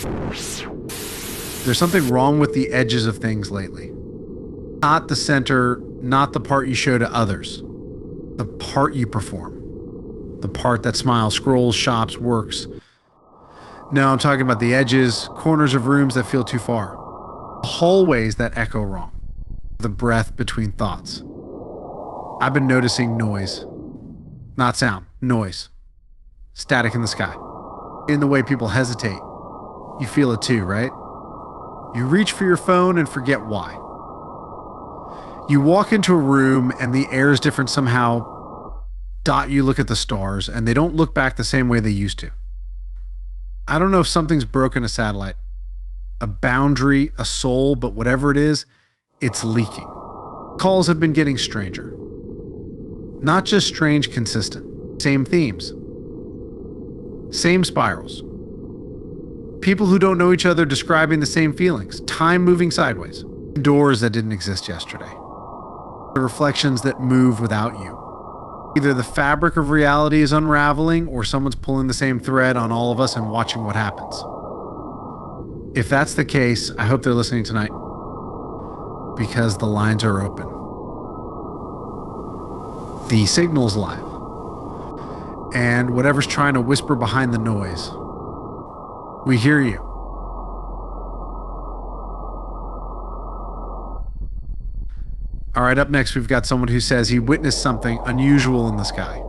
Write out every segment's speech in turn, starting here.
There's something wrong with the edges of things lately. Not the center, not the part you show to others. The part you perform. The part that smiles, scrolls, shops, works. No, I'm talking about the edges, corners of rooms that feel too far. Hallways that echo wrong. The breath between thoughts. I've been noticing noise. Not sound, noise. Static in the sky. In the way people hesitate. You feel it too, right? You reach for your phone and forget why. You walk into a room and the air is different somehow. You look at the stars and they don't look back the same way they used to. I don't know if something's broken a satellite, a boundary, a soul, but whatever it is, it's leaking. Calls have been getting stranger. Not just strange, consistent. Same themes. Same spirals. People who don't know each other describing the same feelings. Time moving sideways. Doors that didn't exist yesterday. The reflections that move without you. Either the fabric of reality is unraveling or someone's pulling the same thread on all of us and watching what happens. If that's the case, I hope they're listening tonight because the lines are open. The signal's live. And whatever's trying to whisper behind the noise, we hear you. All right, up next, we've got someone who says he witnessed something unusual in the sky.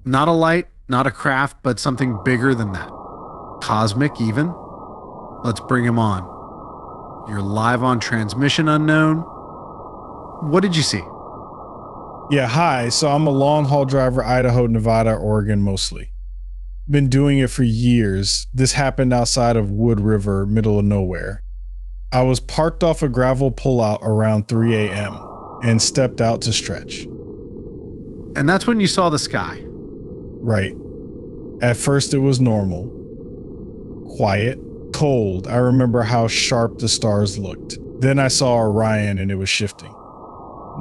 Not a light, not a craft, but something bigger than that. Cosmic, even. Let's bring him on. You're live on transmission, unknown. What did you see? Yeah, hi. So I'm a long haul driver, Idaho, Nevada, Oregon, mostly. Been doing it for years. This happened outside of Wood River, middle of nowhere. I was parked off a gravel pullout around 3 a.m. and stepped out to stretch. And that's when you saw the sky. Right. At first it was normal. Quiet. Cold. I remember how sharp the stars looked. Then I saw Orion and it was shifting.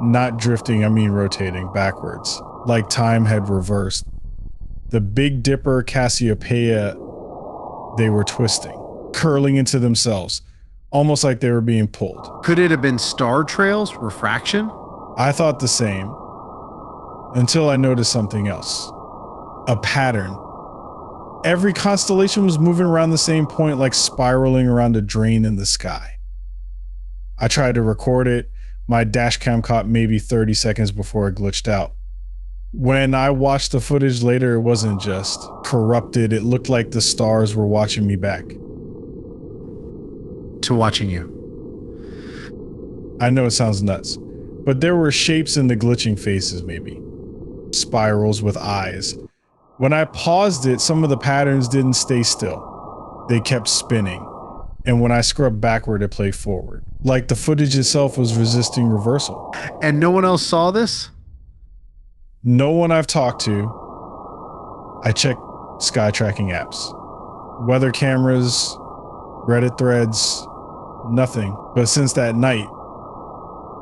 Not drifting, I mean rotating backwards. Like time had reversed. The Big Dipper, Cassiopeia, they were twisting. Curling into themselves. Almost like they were being pulled. Could it have been star trails, refraction? I thought the same, until I noticed something else. A pattern. Every constellation was moving around the same point, like spiraling around a drain in the sky. I tried to record it. My dash cam caught maybe 30 seconds before it glitched out. When I watched the footage later, it wasn't just corrupted. It looked like the stars were watching me back. To watching you. I know it sounds nuts, but there were shapes in the glitching faces, maybe. Spirals with eyes. When I paused it, some of the patterns didn't stay still. They kept spinning. And when I scrubbed backward, it played forward. Like the footage itself was resisting reversal. And no one else saw this? No one I've talked to. I checked sky tracking apps. Weather cameras, Reddit threads, nothing. But since that night,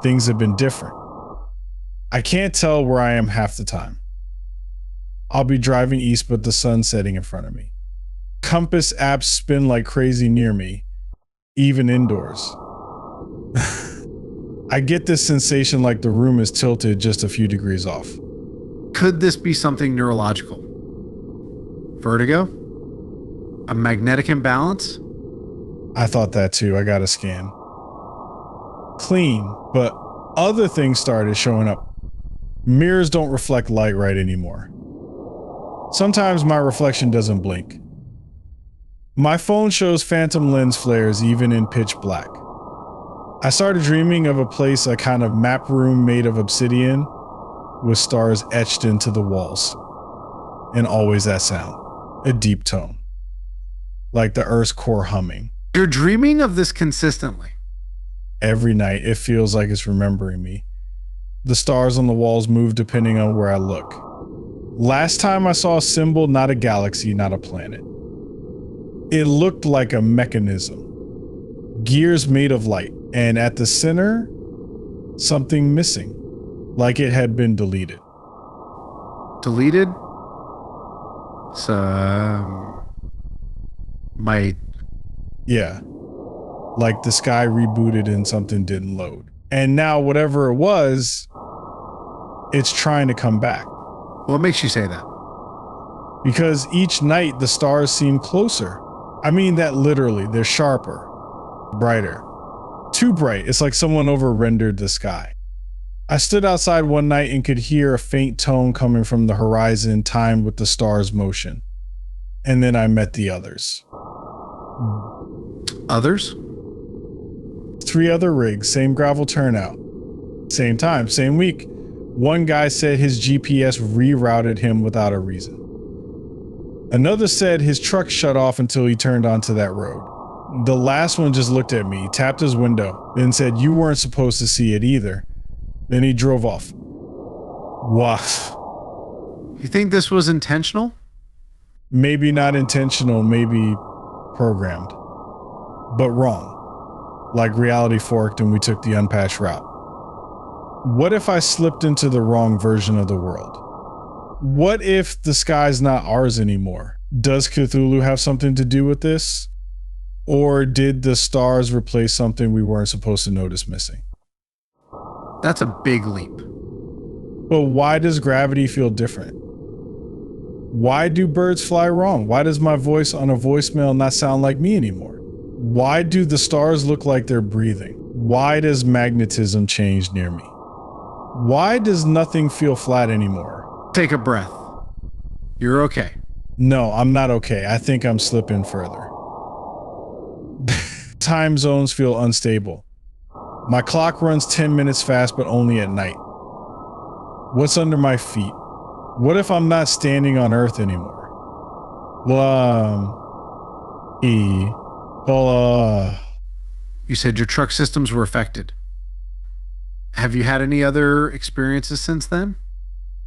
things have been different. I can't tell where I am half the time. I'll be driving east, but the sun's setting in front of me. Compass apps spin like crazy near me, even indoors. I get this sensation like the room is tilted just a few degrees off. Could this be something neurological? Vertigo? A magnetic imbalance? I thought that too. I got a scan. Clean, but other things started showing up. Mirrors don't reflect light right anymore. Sometimes my reflection doesn't blink. My phone shows phantom lens flares even in pitch black. I started dreaming of a place, a kind of map room made of obsidian with stars etched into the walls. And always that sound, a deep tone, like the Earth's core humming. You're dreaming of this consistently. Every night it feels like it's remembering me. The stars on the walls move depending on where I look. Last time I saw a symbol, not a galaxy, not a planet. It looked like a mechanism. Gears made of light, and at the center, something missing, like it had been deleted. Deleted? So, my Yeah. Like the sky rebooted and something didn't load. And now whatever it was, it's trying to come back. What makes you say that? Because each night the stars seem closer. I mean that literally, they're sharper, brighter. Too bright, it's like someone over-rendered the sky. I stood outside one night and could hear a faint tone coming from the horizon timed with the stars' motion. And then I met the others. Others? 3 other rigs, same gravel turnout. Same time, same week. One guy said his GPS rerouted him without a reason. Another said his truck shut off until he turned onto that road. The last one just looked at me, tapped his window, then said you weren't supposed to see it either. Then he drove off. Woof. You think this was intentional? Maybe not intentional, maybe programmed. But wrong. Like reality forked and we took the unpatched route. What if I slipped into the wrong version of the world? What if the sky's not ours anymore? Does Cthulhu have something to do with this? Or did the stars replace something we weren't supposed to notice missing? That's a big leap. But why does gravity feel different? Why do birds fly wrong? Why does my voice on a voicemail not sound like me anymore? Why do the stars look like they're breathing? Why does magnetism change near me? Why does nothing feel flat anymore? Take a breath. You're okay. No, I'm not okay. I think I'm slipping further. Time zones feel unstable. My clock runs 10 minutes fast, but only at night. What's under my feet? What if I'm not standing on Earth anymore? You said your truck systems were affected. Have you had any other experiences since then?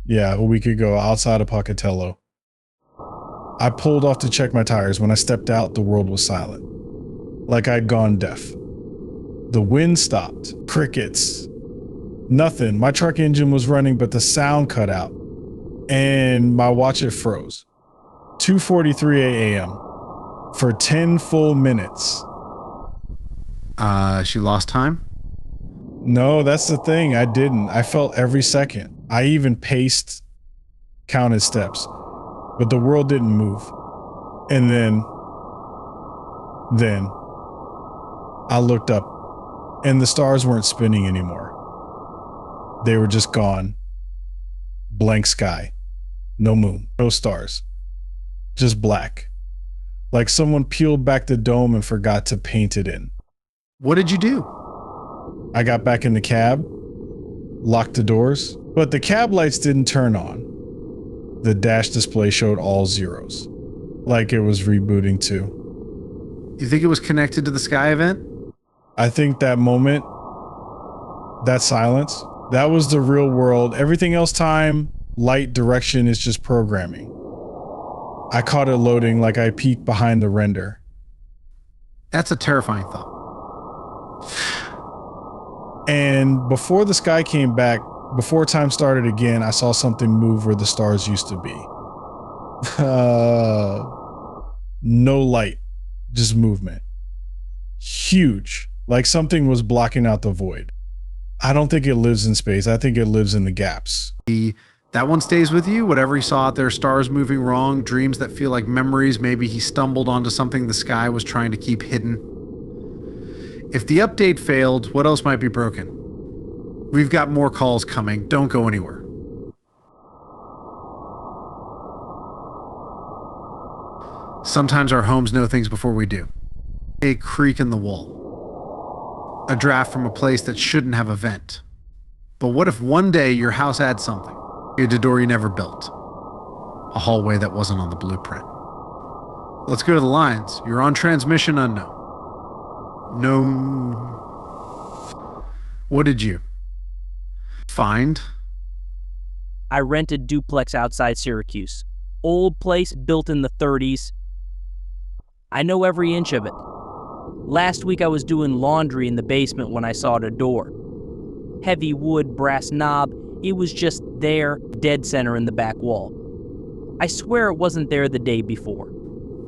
Yeah, a week ago, outside of Pocatello. I pulled off to check my tires. When I stepped out, the world was silent. Like I'd gone deaf. The wind stopped. Crickets. Nothing. My truck engine was running, but the sound cut out. And my watch, it froze. 2:43 a.m. For 10 full minutes. She lost time? No, that's the thing. I didn't. I felt every second. I even paced, counted steps, but the world didn't move. And then I looked up and the stars weren't spinning anymore. They were just gone. Blank sky. No moon, no stars. Just black. Like someone peeled back the dome and forgot to paint it in. What did you do? I got back in the cab, locked the doors, but the cab lights didn't turn on. The dash display showed all zeros, like it was rebooting too. You think it was connected to the sky event? I think that moment, that silence, that was the real world. Everything else, time, light, direction, is just programming. I caught it loading like I peeked behind the render. That's a terrifying thought. And before the sky came back, before time started again, I saw something move where the stars used to be. No light, just movement. Huge, like something was blocking out the void. I don't think it lives in space. I think it lives in the gaps. That one stays with you? Whatever he saw out there, stars moving wrong, dreams that feel like memories, maybe he stumbled onto something the sky was trying to keep hidden. If the update failed, what else might be broken? We've got more calls coming. Don't go anywhere. Sometimes our homes know things before we do. A creak in the wall. A draft from a place that shouldn't have a vent. But what if one day your house adds something? A door you never built. A hallway that wasn't on the blueprint. Let's go to the lines. You're on transmission unknown. No. What did you find? I rented duplex outside Syracuse. Old place built in the 30s. I know every inch of it. Last week I was doing laundry in the basement when I saw the door. Heavy wood, brass knob. It was just there, dead center in the back wall. I swear it wasn't there the day before.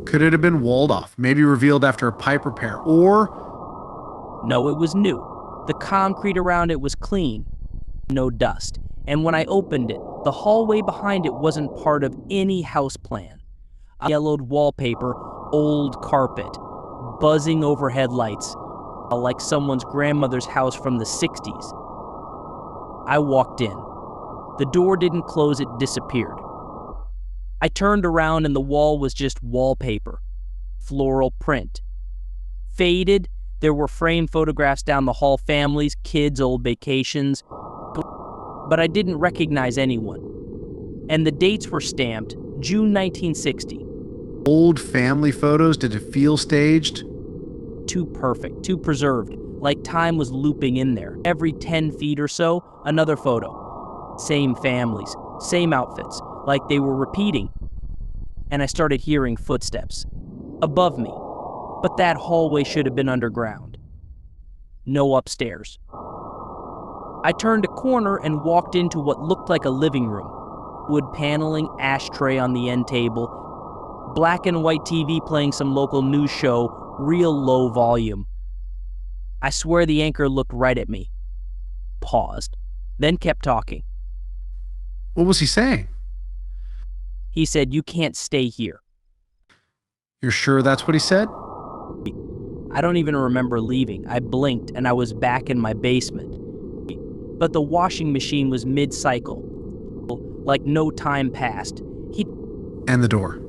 Could it have been walled off, maybe revealed after a pipe repair, or... No, it was new. The concrete around it was clean, no dust. And when I opened it, the hallway behind it wasn't part of any house plan. Yellowed wallpaper, old carpet, buzzing overhead lights, like someone's grandmother's house from the 60s. I walked in. The door didn't close, it disappeared. I turned around and the wall was just wallpaper, floral print. Faded, there were framed photographs down the hall, families, kids, old vacations, but I didn't recognize anyone. And the dates were stamped, June 1960. Old family photos, did it feel staged? Too perfect, too preserved, like time was looping in there. Every 10 feet or so, another photo. Same families, same outfits, like they were repeating. And I started hearing footsteps above me, but that hallway should have been underground. No upstairs. I turned a corner and walked into what looked like a living room. Wood paneling, ashtray on the end table, black and white TV playing some local news show, real low volume. I swear the anchor looked right at me, paused, then kept talking. What was he saying? He said, "You can't stay here." You're sure that's what he said? I don't even remember leaving. I blinked and I was back in my basement. But the washing machine was mid-cycle, like no time passed. And the door.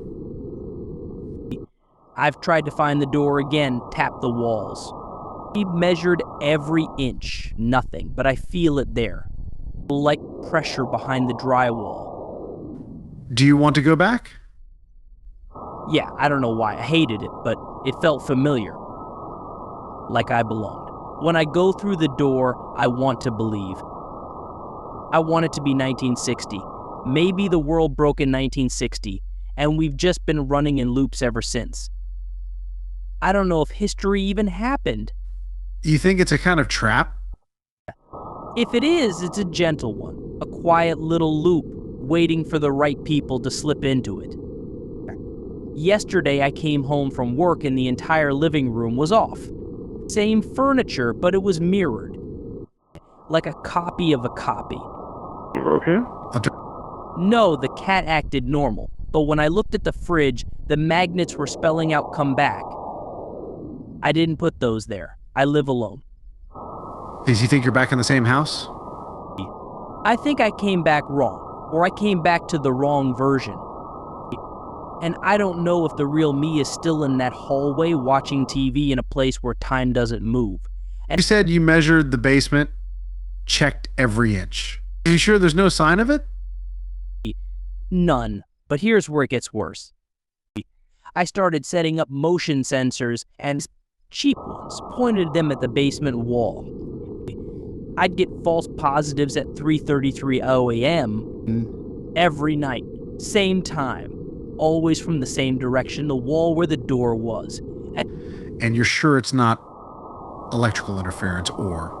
I've tried to find the door again, tap the walls. He measured every inch, nothing, but I feel it there, like pressure behind the drywall. Do you want to go back? Yeah, I don't know why. I hated it, but it felt familiar, like I belonged. When I go through the door, I want to believe. I want it to be 1960. Maybe the world broke in 1960, and we've just been running in loops ever since. I don't know if history even happened. You think it's a kind of trap? If it is, it's a gentle one, a quiet little loop, waiting for the right people to slip into it. Yesterday, I came home from work and the entire living room was off. Same furniture, but it was mirrored, like a copy of a copy. Okay. No, the cat acted normal, but when I looked at the fridge, the magnets were spelling out "come back." I didn't put those there. I live alone. Does he think you're back in the same house? I think I came back wrong, or I came back to the wrong version. And I don't know if the real me is still in that hallway watching TV in a place where time doesn't move. And you said you measured the basement, checked every inch. Are you sure there's no sign of it? None. But here's where it gets worse. I started setting up motion sensors and cheap ones, pointed them at the basement wall. I'd get false positives at 3:33 a.m. every night, same time. Always from the same direction, the wall where the door was. And you're sure it's not electrical interference or...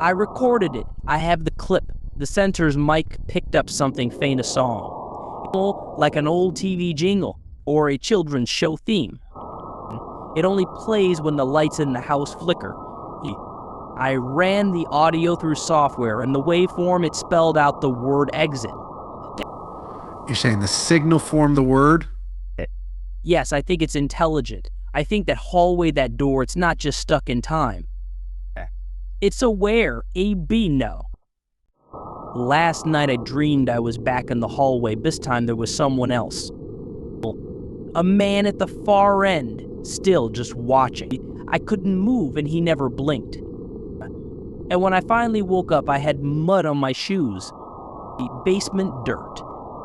I recorded it. I have the clip. The sensor's mic picked up something faint, a song. Like an old TV jingle or a children's show theme. It only plays when the lights in the house flicker. I ran the audio through software and the waveform, it spelled out the word exit. You're saying the signal formed the word? Yes, I think it's intelligent. I think that hallway, that door, it's not just stuck in time. It's aware, A-B, no. Last night I dreamed I was back in the hallway. This time there was someone else. A man at the far end, still just watching. I couldn't move and he never blinked. And when I finally woke up, I had mud on my shoes. Basement dirt.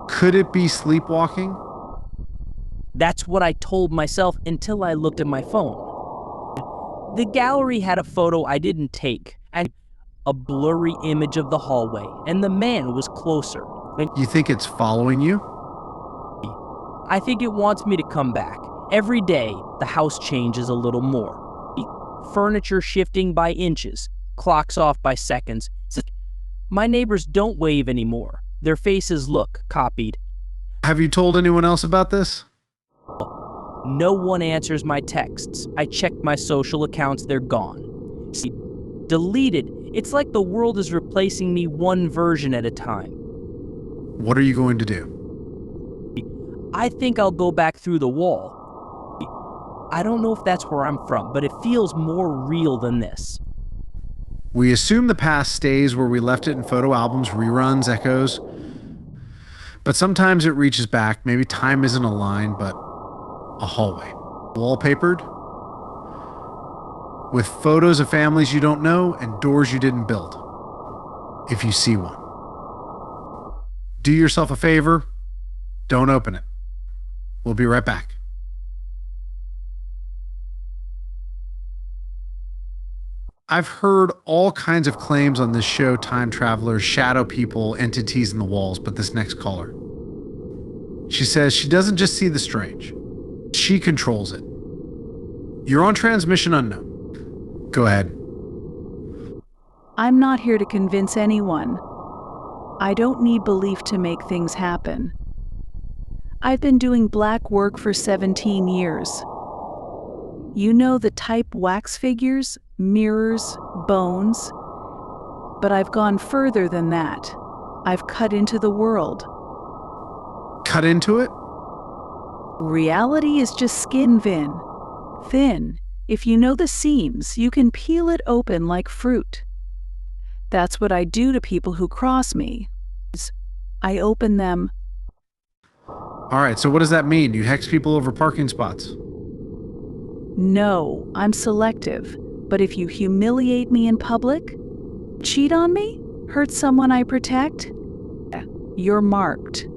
Could it be sleepwalking? That's what I told myself until I looked at my phone. The gallery had a photo I didn't take, and a blurry image of the hallway, and the man was closer. You think it's following you? I think it wants me to come back. Every day, the house changes a little more. Furniture shifting by inches, clocks off by seconds. My neighbors don't wave anymore. Their faces look copied. Have you told anyone else about this? No one answers my texts. I check my social accounts, they're gone. See, deleted. It's like the world is replacing me one version at a time. What are you going to do? I think I'll go back through the wall. I don't know if that's where I'm from, but it feels more real than this. We assume the past stays where we left it in photo albums, reruns, echoes. But sometimes it reaches back. Maybe time isn't a line, but a hallway. Wallpapered with photos of families you don't know and doors you didn't build. If you see one, do yourself a favor. Don't open it. We'll be right back. I've heard all kinds of claims on this show, time travelers, shadow people, entities in the walls, but this next caller. She says she doesn't just see the strange. She controls it. You're on transmission unknown. Go ahead. I'm not here to convince anyone. I don't need belief to make things happen. I've been doing black work for 17 years. You know the type wax figures, mirrors, bones. But I've gone further than that. I've cut into the world. Cut into it? Reality is just skin thin. If you know the seams, you can peel it open like fruit. That's what I do to people who cross me. I open them. All right, so what does that mean? You hex people over parking spots? No, I'm selective. But if you humiliate me in public, cheat on me, hurt someone I protect, you're marked.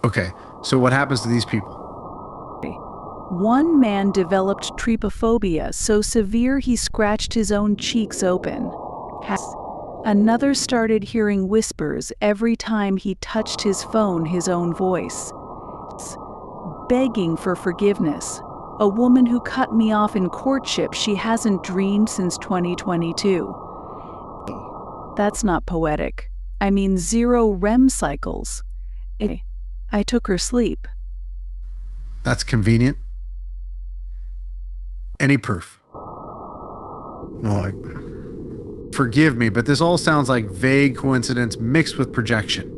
Okay, so what happens to these people? One man developed trypophobia so severe he scratched his own cheeks open. Another started hearing whispers every time he touched his phone, his own voice. Begging for forgiveness. A woman who cut me off in courtship she hasn't dreamed since 2022. That's not poetic. I mean 0 REM cycles. I took her sleep. That's convenient. Any proof? Forgive me, but this all sounds like vague coincidence mixed with projection.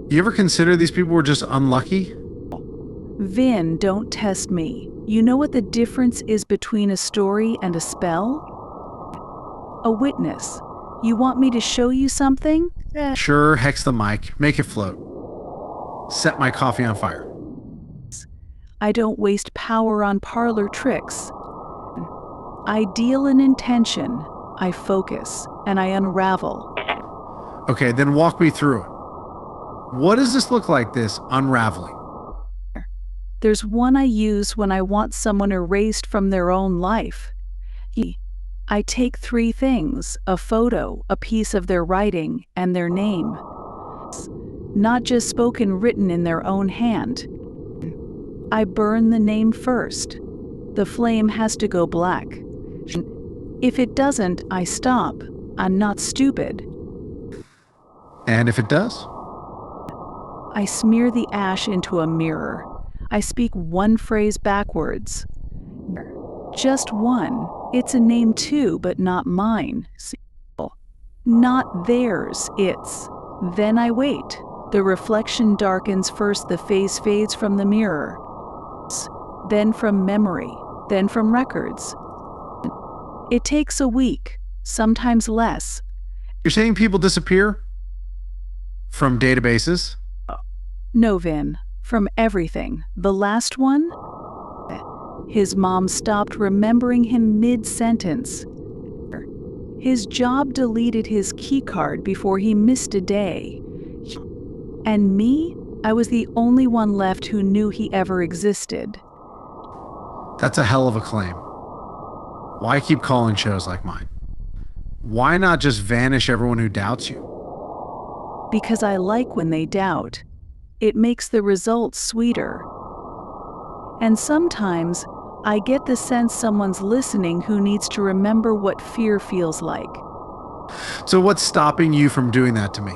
You ever consider these people were just unlucky? Vin, don't test me. You know what the difference is between a story and a spell? A witness. You want me to show you something? Sure, hex the mic. Make it float. Set my coffee on fire. I don't waste power on parlor tricks. I deal in intention. I focus, and I unravel. Okay, then walk me through it. What does this look like, this unraveling? There's one I use when I want someone erased from their own life. I take 3 things: a photo, a piece of their writing, and their name. Not just spoken, written in their own hand. I burn the name first. The flame has to go black. If it doesn't, I stop. I'm not stupid. And if it does? I smear the ash into a mirror. I speak one phrase backwards. Just one. It's a name too, but not mine. Not theirs, it's. Then I wait. The reflection darkens first, the face fades from the mirror. Then from memory, then from records. It takes a week, sometimes less. You're saying people disappear? From databases? No, Vin. From everything. The last one? His mom stopped remembering him mid-sentence. His job deleted his keycard before he missed a day. And me? I was the only one left who knew he ever existed. That's a hell of a claim. Why keep calling shows like mine? Why not just vanish everyone who doubts you? Because I like when they doubt. It makes the results sweeter. And sometimes, I get the sense someone's listening who needs to remember what fear feels like. So what's stopping you from doing that to me?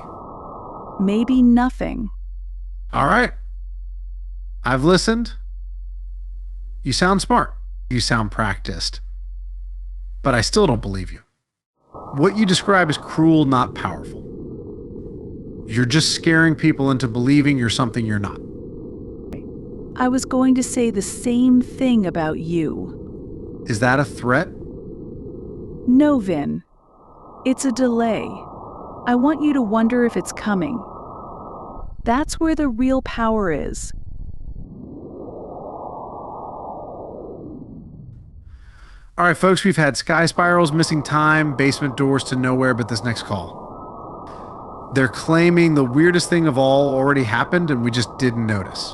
Maybe nothing. All right. I've listened. You sound smart. You sound practiced. But I still don't believe you. What you describe is cruel, not powerful. You're just scaring people into believing you're something you're not. I was going to say the same thing about you. Is that a threat? No, Vin. It's a delay. I want you to wonder if it's coming. That's where the real power is. All right, folks, we've had sky spirals, missing time, basement doors to nowhere but this next call. They're claiming the weirdest thing of all already happened and we just didn't notice.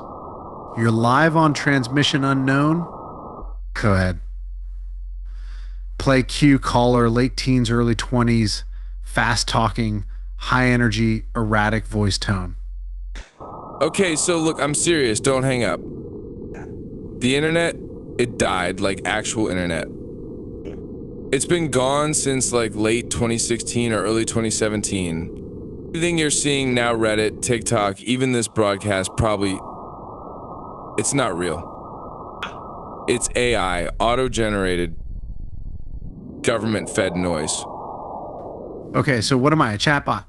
You're live on transmission unknown? Go ahead. Play Q caller, late teens, early 20s, fast talking, high energy, erratic voice tone. Okay, so look, I'm serious. Don't hang up. The internet, it died, like actual internet. It's been gone since like late 2016 or early 2017. Everything you're seeing now, Reddit, TikTok, even this broadcast, probably, it's not real. It's AI, auto-generated, government-fed noise. Okay, so what am I, a chatbot?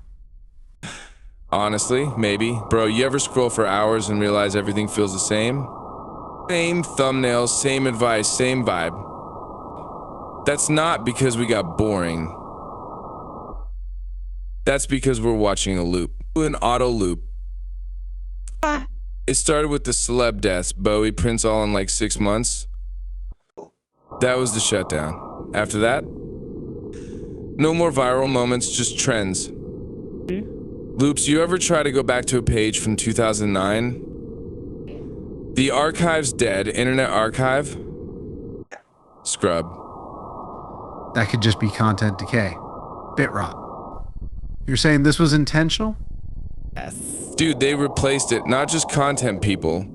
Honestly, maybe. Bro, you ever scroll for hours and realize everything feels the same? Same thumbnails, same advice, same vibe. That's not because we got boring. That's because we're watching a loop. An auto loop. It started with the celeb deaths, Bowie, Prince, all in like 6 months. That was the shutdown. After that, no more viral moments, just trends. Loops, you ever try to go back to a page from 2009? The archive's dead. Internet archive? Scrub. That could just be content decay. Bit rot. You're saying this was intentional? Dude, they replaced it. Not just content people.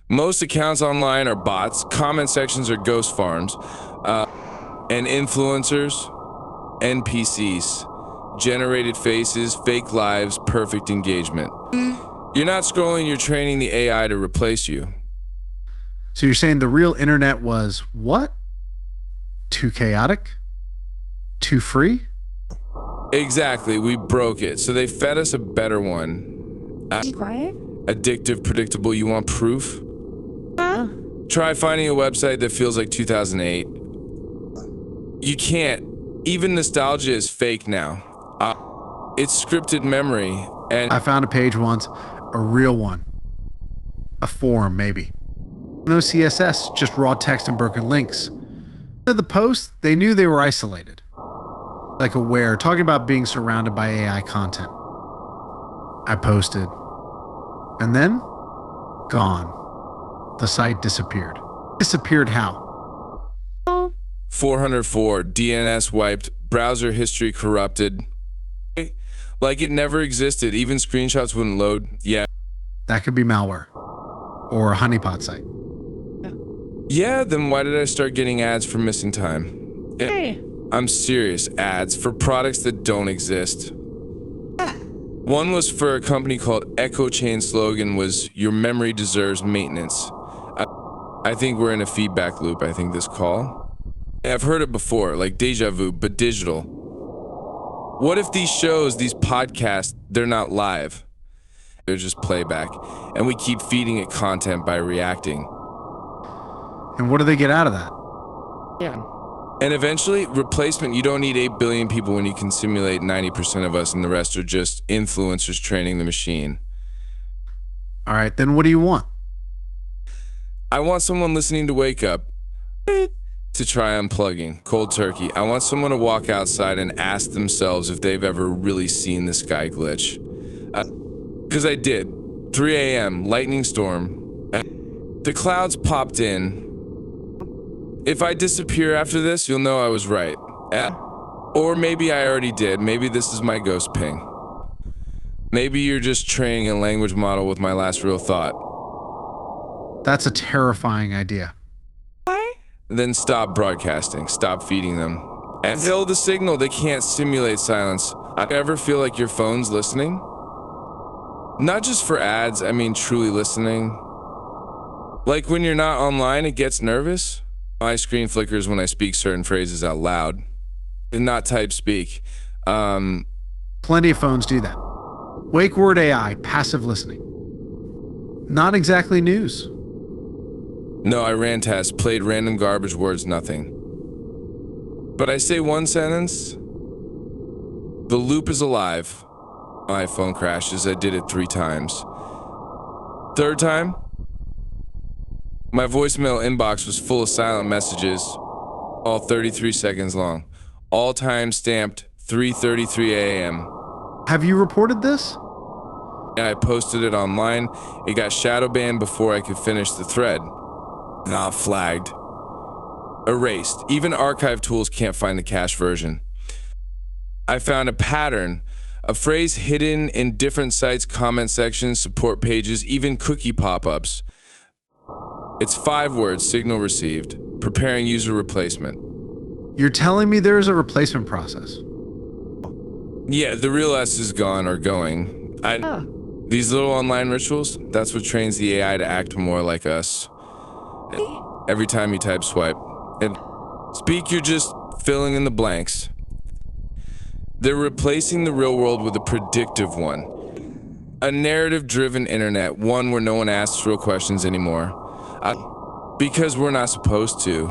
Most accounts online are bots. Comment sections are ghost farms. And influencers, NPCs. Generated faces, fake lives, perfect engagement. You're not scrolling, you're training the AI to replace you. So you're saying the real internet was what? Too chaotic? Too free? Exactly, we broke it. So they fed us a better one. Addictive, predictable, you want proof? Try finding a website that feels like 2008. You can't. Even nostalgia is fake now. It's scripted memory, and I found a page once, a real one. A forum, maybe. No CSS, just raw text and broken links. The post, they knew they were isolated. Like aware, talking about being surrounded by AI content. I posted. And then, gone. The site disappeared. Disappeared how? 404, DNS wiped, browser history corrupted. Like it never existed, even screenshots wouldn't load. Yeah. That could be malware. Or a honeypot site. Yeah, then why did I start getting ads for missing time? Hey. I'm serious, ads for products that don't exist. One was for a company called Echo Chain. Slogan was, your memory deserves maintenance. I think we're in a feedback loop, I think this call. I've heard it before, like deja vu, but digital. What if these shows, these podcasts, they're not live? They're just playback, and we keep feeding it content by reacting. And what do they get out of that? Yeah. And eventually, replacement, you don't need 8 billion people when you can simulate 90% of us and the rest are just influencers training the machine. All right, then what do you want? I want someone listening to wake up to try unplugging, cold turkey. I want someone to walk outside and ask themselves if they've ever really seen the sky glitch. Because I did. 3 a.m., lightning storm. The clouds popped in. If I disappear after this, you'll know I was right. Or maybe I already did. Maybe this is my ghost ping. Maybe you're just training a language model with my last real thought. That's a terrifying idea. Then stop broadcasting. Stop feeding them. And fill the signal. They can't simulate silence. I ever feel like your phone's listening? Not just for ads, I mean truly listening. Like when you're not online, it gets nervous. My screen flickers when I speak certain phrases out loud and not type speak. Plenty of phones do that. Wake word AI, passive listening. Not exactly news. No, I ran tests, played random garbage words, nothing. But I say one sentence. The loop is alive. My phone crashes. I did it 3 times. 3rd time, my voicemail inbox was full of silent messages, all 33 seconds long, all time stamped 3:33 a.m. Have you reported this? I posted it online. It got shadow banned before I could finish the thread. Not flagged. Erased. Even archive tools can't find the cached version. I found a pattern, a phrase hidden in different sites' comment sections, support pages, even cookie pop-ups. It's 5 words, signal received, preparing user replacement. You're telling me there's a replacement process? Yeah, the real S is gone or going. These little online rituals, that's what trains the AI to act more like us. Every time you type swipe. And speak, you're just filling in the blanks. They're replacing the real world with a predictive one. A narrative-driven internet, one where no one asks real questions anymore. Because we're not supposed to.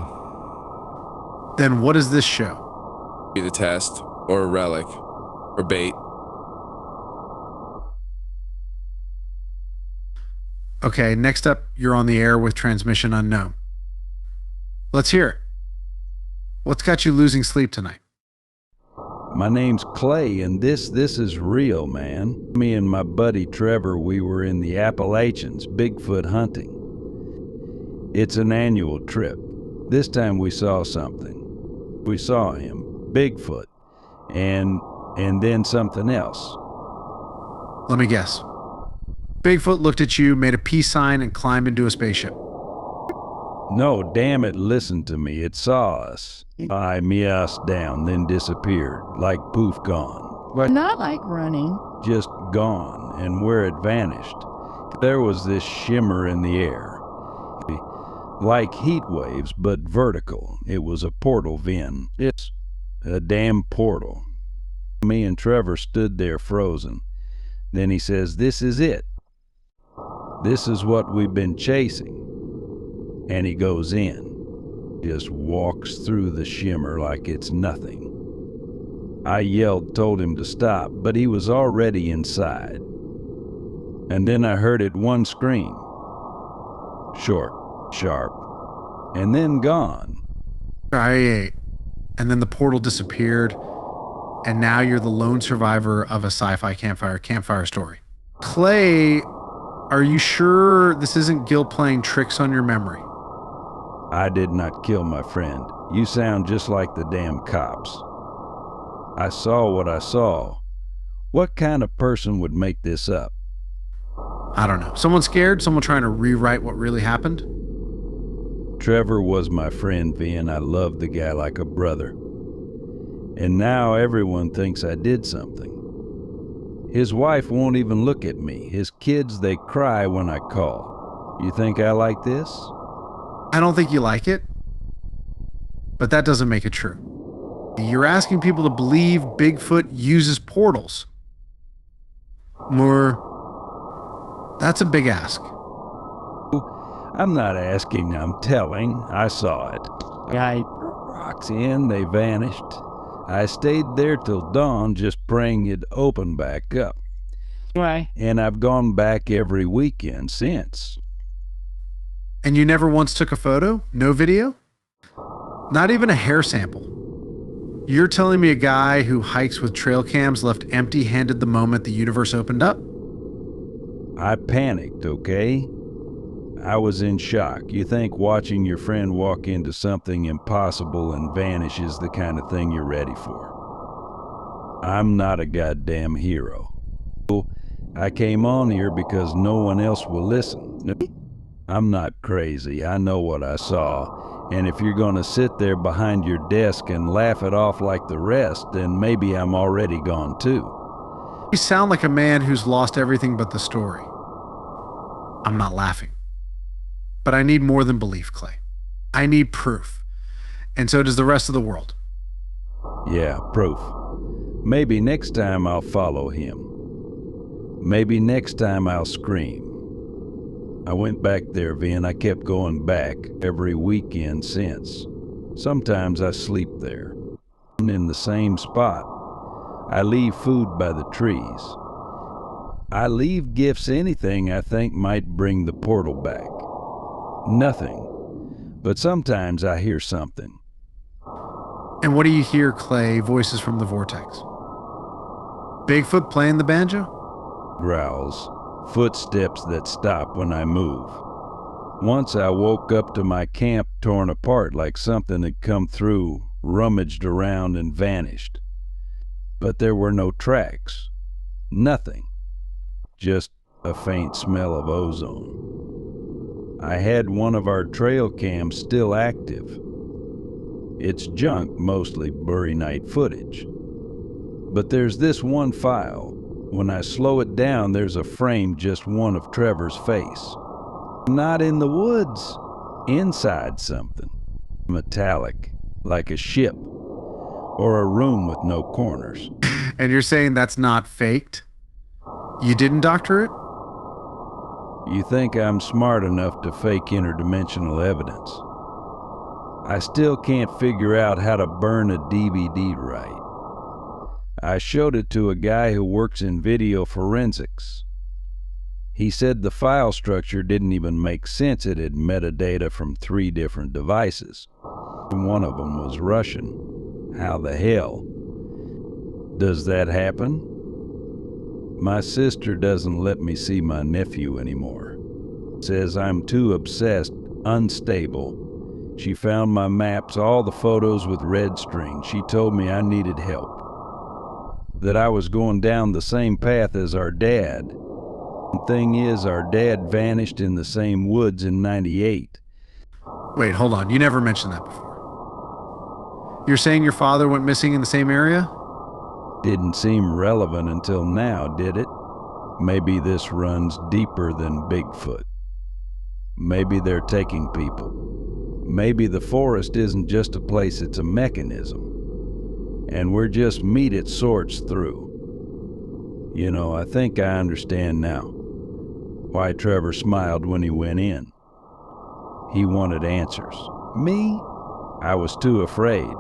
Then what does this show? Be the test, or a relic, or bait. Okay, next up, you're on the air with transmission unknown. Let's hear it. What's got you losing sleep tonight? My name's Clay, and this is real, man. Me and my buddy Trevor, we were in the Appalachians, Bigfoot hunting. It's an annual trip. This time we saw something. We saw him, Bigfoot, and then something else. Let me guess. Bigfoot looked at you, made a peace sign, and climbed into a spaceship. No, damn it, listen to me. It saw us. I meowed down, then disappeared, like poof gone. But not like running. Just gone, and where it vanished, there was this shimmer in the air. Like heat waves, but vertical. It was a portal, Vin. It's a damn portal. Me and Trevor stood there frozen. Then he says, "This is it. This is what we've been chasing." And he goes in, just walks through the shimmer like it's nothing. I yelled, told him to stop, but he was already inside. And then I heard it one scream. Short, sharp, and then gone. Right. And then the portal disappeared, and now you're the lone survivor of a sci-fi campfire story. Clay, are you sure this isn't guilt playing tricks on your memory? I did not kill my friend. You sound just like the damn cops. I saw what I saw. What kind of person would make this up? I don't know. Someone scared? Someone trying to rewrite what really happened? Trevor was my friend, Vin. I loved the guy like a brother. And now everyone thinks I did something. His wife won't even look at me. His kids, they cry when I call. You think I like this? I don't think you like it, but that doesn't make it true. You're asking people to believe Bigfoot uses portals. That's a big ask. I'm not asking, I'm telling. I saw it. I rocks in, they vanished. I stayed there till dawn, just praying it'd open back up. Why? And I've gone back every weekend since. And you never once took a photo? No video? Not even a hair sample? You're telling me a guy who hikes with trail cams left empty-handed the moment the universe opened up? I panicked, okay? I was in shock. You think watching your friend walk into something impossible and vanish is the kind of thing you're ready for. I'm not a goddamn hero. I came on here because no one else will listen. I'm not crazy. I know what I saw. And if you're gonna sit there behind your desk and laugh it off like the rest, then maybe I'm already gone too. You sound like a man who's lost everything but the story. I'm not laughing. But I need more than belief, Clay. I need proof. And so does the rest of the world. Yeah, proof. Maybe next time I'll follow him. Maybe next time I'll scream. I went back there, Vin. I kept going back every weekend since. Sometimes I sleep there, in the same spot. I leave food by the trees. I leave gifts, anything I think might bring the portal back. Nothing. But sometimes I hear something. And what do you hear, Clay? Voices from the vortex. Bigfoot playing the banjo? Growls. Footsteps that stop when I move. Once I woke up to my camp torn apart like something had come through, rummaged around and vanished. But there were no tracks. Nothing. Just a faint smell of ozone. I had one of our trail cams still active. It's junk, mostly blurry night footage. But there's this one file. When I slow it down, there's a frame, just one of Trevor's face. Not in the woods, inside something. Metallic, like a ship, or a room with no corners. And you're saying that's not faked? You didn't doctor it? You think I'm smart enough to fake interdimensional evidence? I still can't figure out how to burn a DVD right. I showed it to a guy who works in video forensics. He said the file structure didn't even make sense. It had metadata from 3 different devices. One of them was Russian. How the hell? Does that happen? My sister doesn't let me see my nephew anymore. Says I'm too obsessed, unstable. She found my maps, all the photos with red string. She told me I needed help. That I was going down the same path as our dad. The thing is, our dad vanished in the same woods in '98. Wait, hold on. You never mentioned that before. You're saying your father went missing in the same area? Didn't seem relevant until now, did it? Maybe this runs deeper than Bigfoot. Maybe they're taking people. Maybe the forest isn't just a place, it's a mechanism. And we're just meat it sorts through. You know, I think I understand now why Trevor smiled when he went in. He wanted answers. Me? I was too afraid.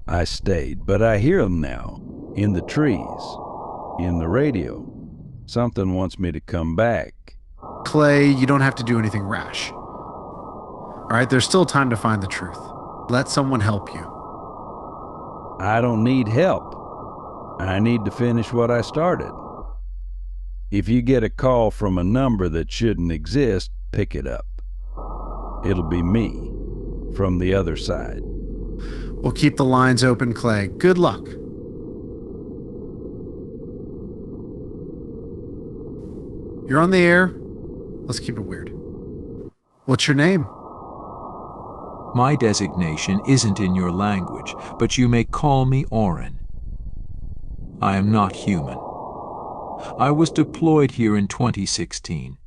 I stayed, but I hear them now, in the trees, in the radio. Something wants me to come back. Clay, you don't have to do anything rash. All right, there's still time to find the truth. Let someone help you. I don't need help. I need to finish what I started. If you get a call from a number that shouldn't exist, pick it up. It'll be me, from the other side. We'll keep the lines open, Clay. Good luck. You're on the air. Let's keep it weird. What's your name? My designation isn't in your language, but you may call me Oren. I am not human. I was deployed here in 2016.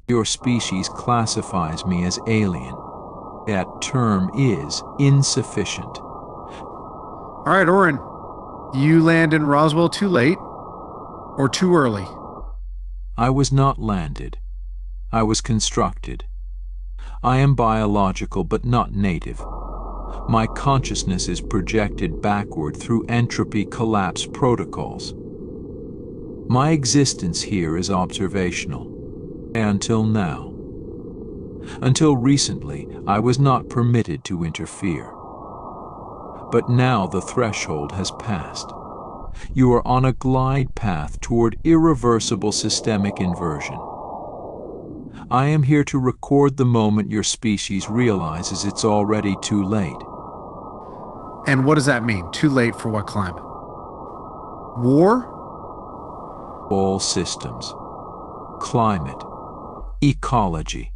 Your species classifies me as alien. That term is insufficient. All right, Oren. You land in Roswell too late or too early? I was not landed. I was constructed. I am biological but not native. My consciousness is projected backward through entropy collapse protocols. My existence here is observational, until now. Until recently, I was not permitted to interfere. But now the threshold has passed. You are on a glide path toward irreversible systemic inversion. I am here to record the moment your species realizes it's already too late. And what does that mean? Too late for what climate? War? All systems. Climate. Ecology.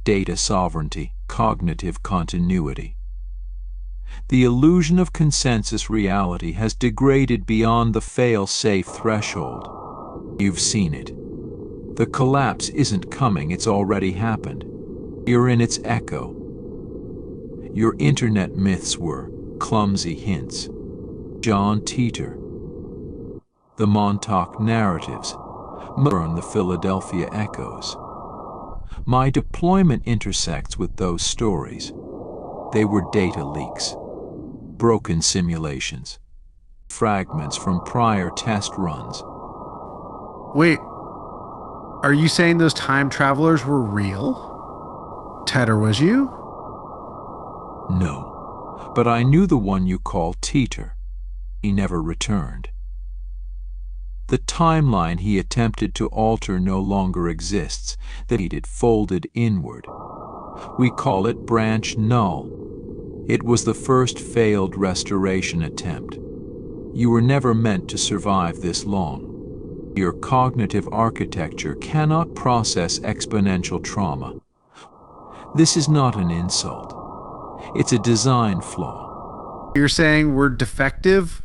Data sovereignty. Cognitive continuity. The illusion of consensus reality has degraded beyond the fail-safe threshold. You've seen it. The collapse isn't coming, it's already happened. You're in its echo. Your internet myths were clumsy hints, John Teeter, the Montauk narratives, and the Philadelphia echoes. My deployment intersects with those stories. They were data leaks, broken simulations, fragments from prior test runs. Wait, are you saying those time travelers were real? Tedder was you? No, but I knew the one you call Teeter. He never returned. The timeline he attempted to alter no longer exists, that it folded inward. We call it branch null. It was the first failed restoration attempt. You were never meant to survive this long. Your cognitive architecture cannot process exponential trauma. This is not an insult. It's a design flaw. You're saying we're defective?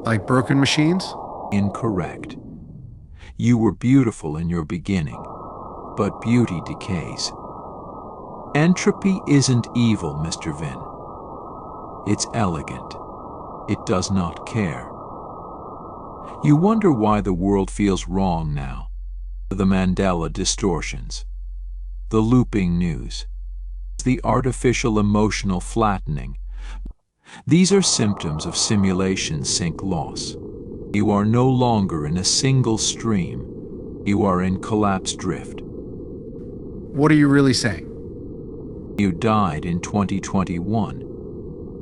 Like broken machines? Incorrect. You were beautiful in your beginning, but beauty decays. Entropy isn't evil, Mr. Vin. It's elegant. It does not care. You wonder why the world feels wrong now. The Mandela distortions, the looping news, the artificial emotional flattening. These are symptoms of simulation sink loss. You are no longer in a single stream. You are in collapse drift. What are you really saying? You died in 2021.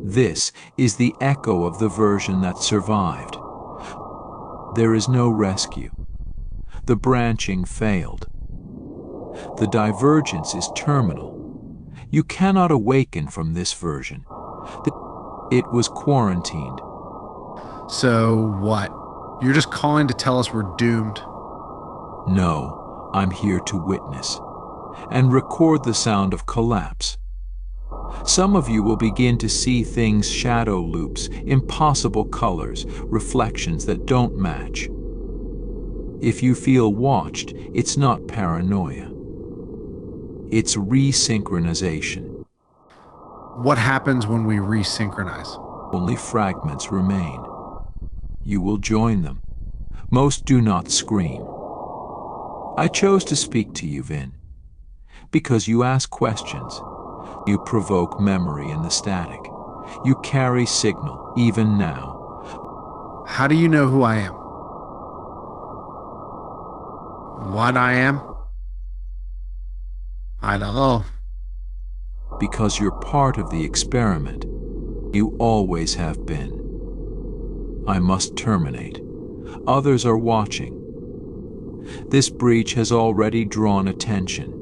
This is the echo of the version that survived. There is no rescue. The branching failed. The divergence is terminal. You cannot awaken from this version. It was quarantined. So what? You're just calling to tell us we're doomed? No, I'm here to witness and record the sound of collapse. Some of you will begin to see things, shadow loops, impossible colors, reflections that don't match. If you feel watched, it's not paranoia. It's resynchronization. What happens when we resynchronize? Only fragments remain. You will join them. Most do not scream. I chose to speak to you, Vin, because you ask questions. You provoke memory in the static. You carry signal, even now. How do you know who I am? What I am? I don't know. Because you're part of the experiment. You always have been. I must terminate. Others are watching. This breach has already drawn attention.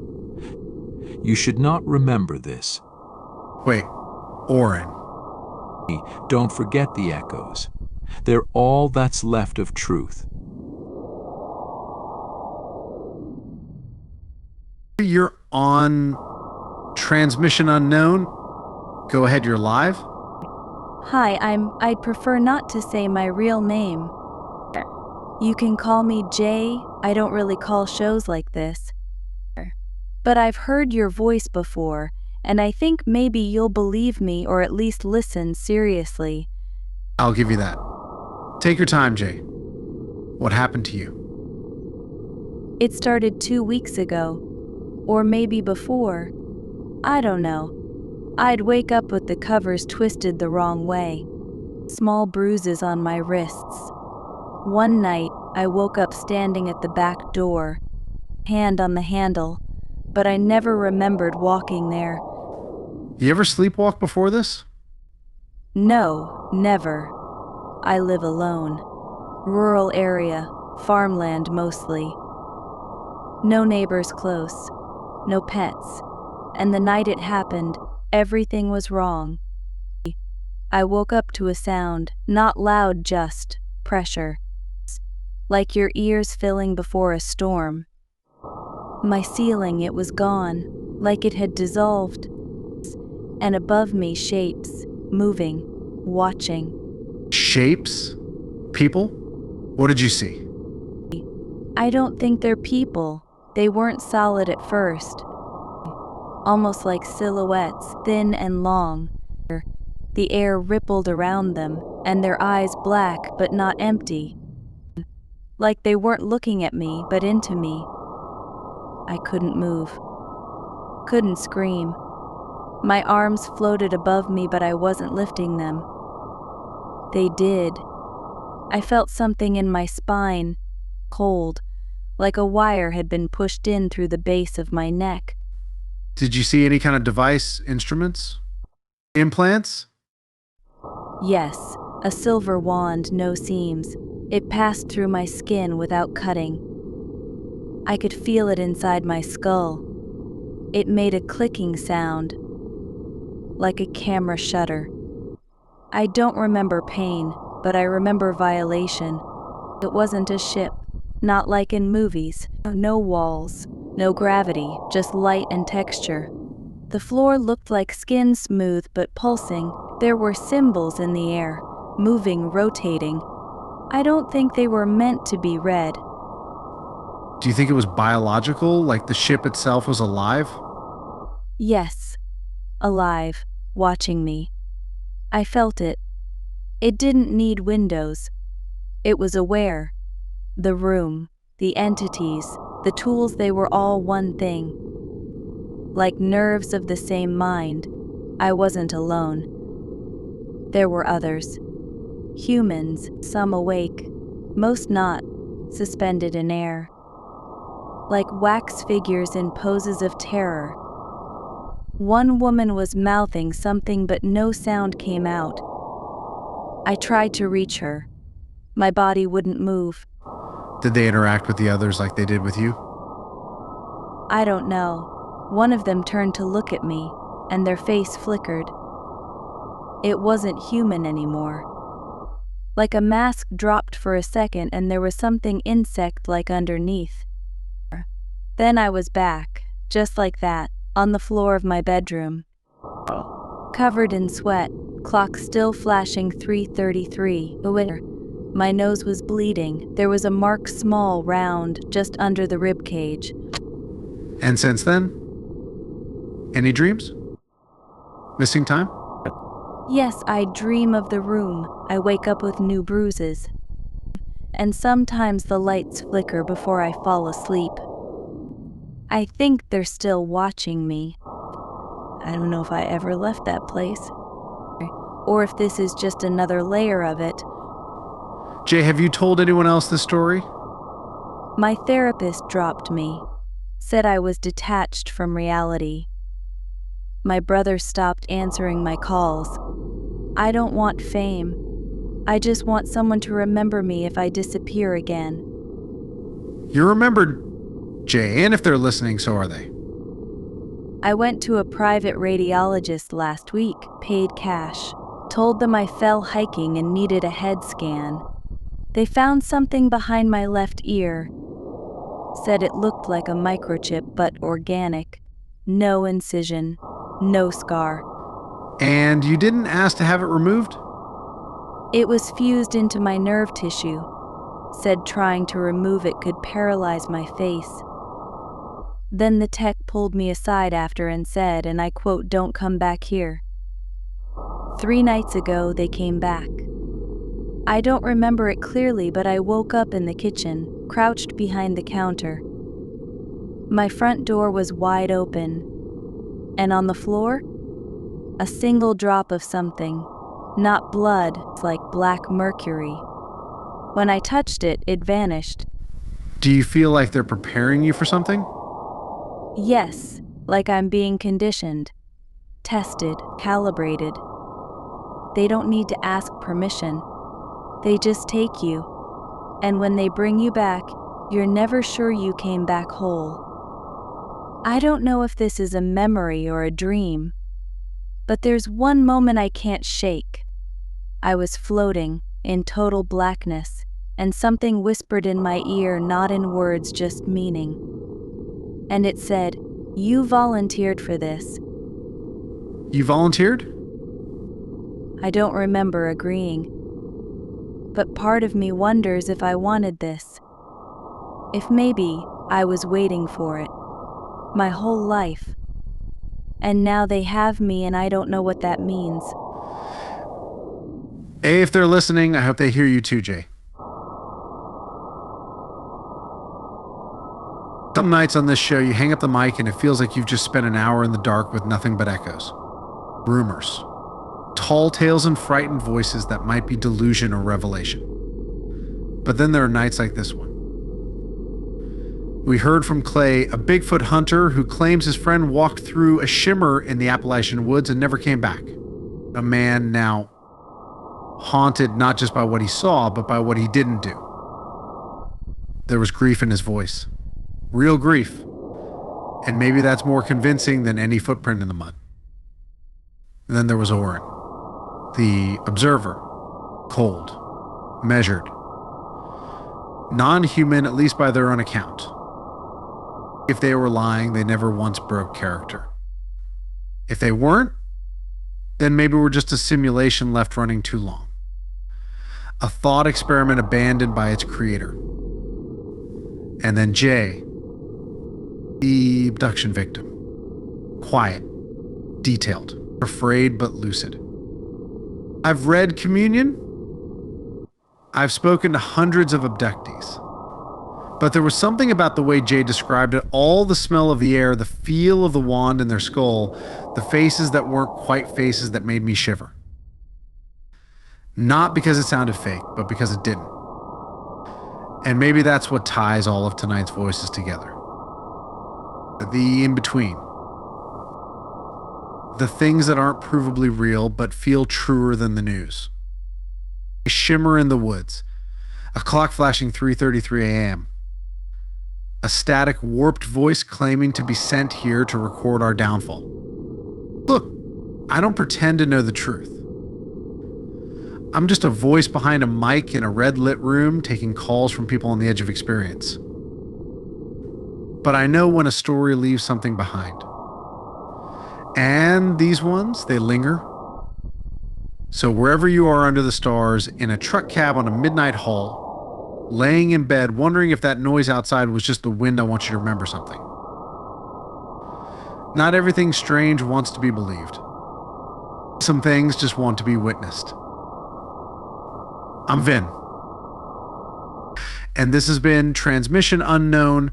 You should not remember this. Wait, Oren. Don't forget the echoes. They're all that's left of truth. You're on transmission unknown. Go ahead, you're live. Hi, I'd prefer not to say my real name. You can call me Jay. I don't really call shows like this. But I've heard your voice before, and I think maybe you'll believe me or at least listen seriously. I'll give you that. Take your time, Jay. What happened to you? It started 2 weeks ago, or maybe before. I don't know. I'd wake up with the covers twisted the wrong way. Small bruises on my wrists. One night, I woke up standing at the back door, hand on the handle, but I never remembered walking there. You ever sleepwalk before this? No, never. I live alone. Rural area, farmland mostly. No neighbors close, no pets. And the night it happened, everything was wrong. I woke up to a sound, not loud, just pressure. Like your ears filling before a storm. My ceiling, it was gone, like it had dissolved. And above me, shapes, moving, watching. Shapes? People? What did you see? I don't think they're people. They weren't solid at first. almost like silhouettes, thin and long. The air rippled around them, and their eyes black but not empty. Like they weren't looking at me, but into me. I couldn't move. Couldn't scream. My arms floated above me, but I wasn't lifting them. They did. I felt something in my spine, cold, like a wire had been pushed in through the base of my neck. Did you see any kind of device, instruments, implants? Yes, a silver wand, no seams. It passed through my skin without cutting. I could feel it inside my skull. It made a clicking sound, like a camera shutter. I don't remember pain, but I remember violation. It wasn't a ship, not like in movies. No walls, no gravity, just light and texture. The floor looked like skin, smooth but pulsing. There were symbols in the air, moving, rotating. I don't think they were meant to be read. Do you think it was biological, like the ship itself was alive? Yes, alive, watching me. I felt it. It didn't need windows. It was aware. The room, the entities, the tools, they were all one thing. Like nerves of the same mind, I wasn't alone. There were others. Humans, some awake, most not, suspended in air. Like wax figures in poses of terror. One woman was mouthing something, but no sound came out. I tried to reach her. My body wouldn't move. Did they interact with the others like they did with you? I don't know. One of them turned to look at me, and their face flickered. It wasn't human anymore. Like a mask dropped for a second and there was something insect-like underneath. Then I was back, just like that, on the floor of my bedroom. Covered in sweat, clock still flashing 3:33. My nose was bleeding. There was a mark, small, round, just under the rib cage. And since then? Any dreams? Missing time? Yes, I dream of the room. I wake up with new bruises. And sometimes the lights flicker before I fall asleep. I think they're still watching me. I don't know if I ever left that place. Or if this is just another layer of it. Jay, have you told anyone else this story? My therapist dropped me. Said I was detached from reality. My brother stopped answering my calls. I don't want fame. I just want someone to remember me if I disappear again. You're remembered, Jay, and if they're listening, so are they. I went to a private radiologist last week, paid cash. Told them I fell hiking and needed a head scan. They found something behind my left ear. Said it looked like a microchip, but organic. No incision, no scar. And you didn't ask to have it removed? It was fused into my nerve tissue. Said trying to remove it could paralyze my face. Then the tech pulled me aside after and said, and I quote, "Don't come back here." 3 nights ago they came back. I don't remember it clearly, but I woke up in the kitchen, crouched behind the counter. My front door was wide open, and on the floor, a single drop of something, not blood, like black mercury. When I touched it, it vanished. Do you feel like they're preparing you for something? Yes, like I'm being conditioned, tested, calibrated. They don't need to ask permission. They just take you. And when they bring you back, you're never sure you came back whole. I don't know if this is a memory or a dream, but there's one moment I can't shake. I was floating in total blackness, and something whispered in my ear, not in words, just meaning. And it said, "You volunteered for this." You volunteered? I don't remember agreeing. But part of me wonders if I wanted this. If maybe I was waiting for it. My whole life. And now they have me and I don't know what that means. Hey, if they're listening, I hope they hear you too, Jay. Some nights on this show, you hang up the mic and it feels like you've just spent an hour in the dark with nothing but echoes. Rumors. Tall tales and frightened voices that might be delusion or revelation. But then there are nights like this one. We heard from Clay, a Bigfoot hunter who claims his friend walked through a shimmer in the Appalachian woods and never came back. A man now haunted not just by what he saw, but by what he didn't do. There was grief in his voice. Real grief. And maybe that's more convincing than any footprint in the mud. And then there was Oren, the observer. Cold. Measured. Non-human, at least by their own account. If they were lying, they never once broke character. If they weren't, then maybe we're just a simulation left running too long. A thought experiment abandoned by its creator. And then Jay, the abduction victim. Quiet, detailed, afraid but lucid. I've read Communion. I've spoken to hundreds of abductees. But there was something about the way Jay described it, all the smell of the air, the feel of the wand in their skull, the faces that weren't quite faces that made me shiver. Not because it sounded fake, but because it didn't. And maybe that's what ties all of tonight's voices together. The in-between. The things that aren't provably real, but feel truer than the news. A shimmer in the woods. A clock flashing 3:33 a.m. A static, warped voice claiming to be sent here to record our downfall. Look, I don't pretend to know the truth. I'm just a voice behind a mic in a red-lit room taking calls from people on the edge of experience. But I know when a story leaves something behind. And these ones, they linger. So wherever you are under the stars, in a truck cab on a midnight haul, laying in bed, wondering if that noise outside was just the wind, I want you to remember something. Not everything strange wants to be believed. Some things just want to be witnessed. I'm Vin. And this has been Transmission Unknown.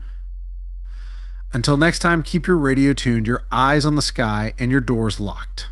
Until next time, keep your radio tuned, your eyes on the sky, and your doors locked.